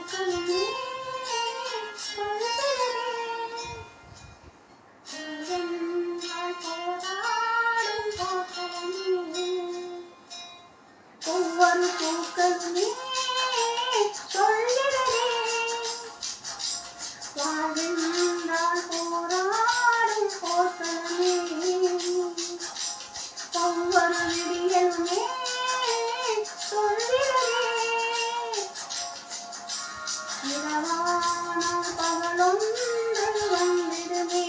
பூக்களுமே சொல்கிறதே என்னால் போராடும் போக்களமே ஒவ்வொரு பூக்களுமே சொல்கிறதே வாழ்வென்றால் போராடும் போக்களமே ஒவ்வொரு விடியலுமே சொல்கிறதே இரவானால் பகலொன்று வந்திடுமே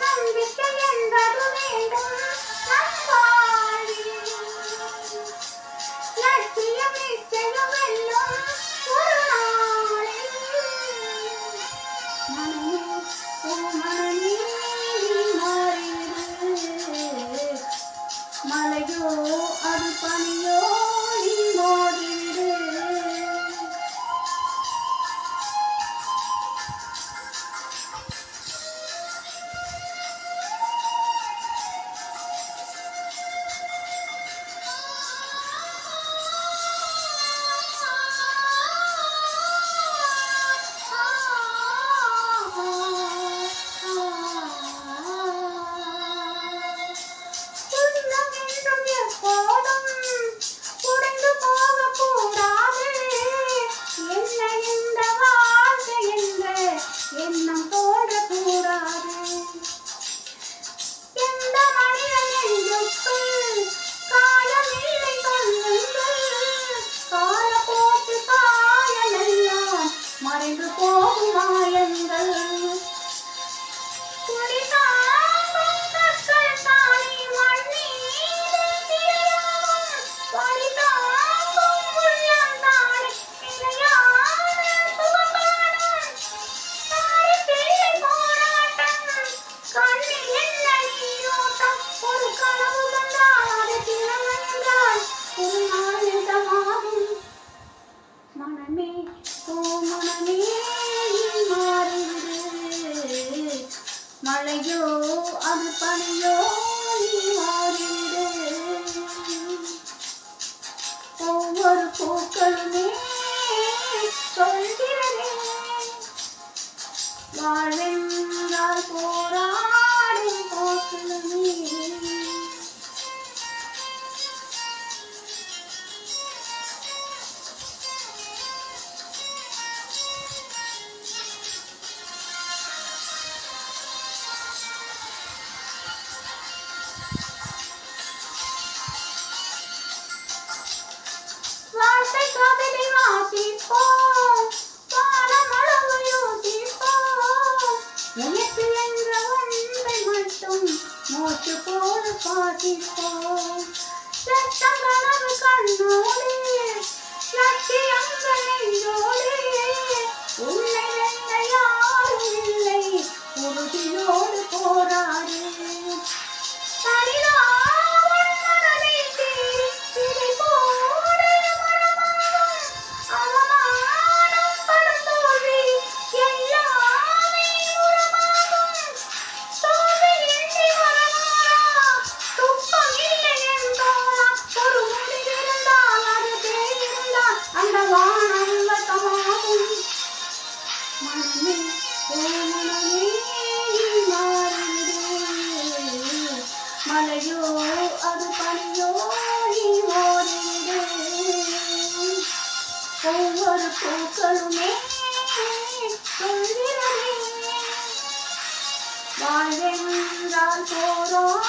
நம்பிக்கை என்பது வேண்டும் நல்வாழ்வில் லட்சியம் நிச்சயம் வெல்லும் ஒரு நாளில் மனமே ஓ மனமே மாறிடு மலையோ அது பனியோ நீ மோதிடு எண்ணம் போடக்கூடாது எந்த மனிதன் நெஞ்சுக்குள் காலமில்லை சொல்லுங்கள் காலப்போக்கு காயமெல்லாம் மறைந்து போகும் மாயங்கள் குடிதாங்கும் கற்கள் தானே மண்ணீரில் திரையாகும் வழிதாங்கும் உள்ளம் தானே நிலையான சுகமானம் கண்ணில் என்ன நீரோட்டம் ஒரு கனவு வந்தால் அது திறமை என்றால் ஒரு நாள் நிஜமாகும் மனமே ஓ மனமே மாறிவிடு மழையோ அது பனியோ நீ மாறிவிடு ஒவ்வொரு பூக்களுமே சொல்கிறதே வாழ்வென்றால் போராடும் போக்களமே வார்த்தை கவிதை வாசிப்போம் வானமளவு யோசிப்போம் உனக்கு என்ற ஒன்றை மட்டும் மூச்சு போல பாதிப்போம் லட்சம் கனவு கண்ணோடு லட்சியங்கள் நெஞ்சோடு உன்னை வெல்ல யாரும் இல்லை உறுதியோடு போராடு தனிதான் மனதை தேடி சிறை போட மரமாகும் அவமானம் படும் தோல்வி எல்லாமே உரமாகும் தோல்வி எண்ணி வரமாறா துக்கம் இல்லை என்றாலா ஒரு முடிவிருந்தால் அது தேடிருந்தால் அந்த வானம் வசமாகும் மனமே ஓ மனமே மாறிவிடு மலையோ அது பனியோ நீ மோதிடு ஒவ்வொரு பூக்களுமே சொல்கிறதே வாழ்வென்றால் போராடும்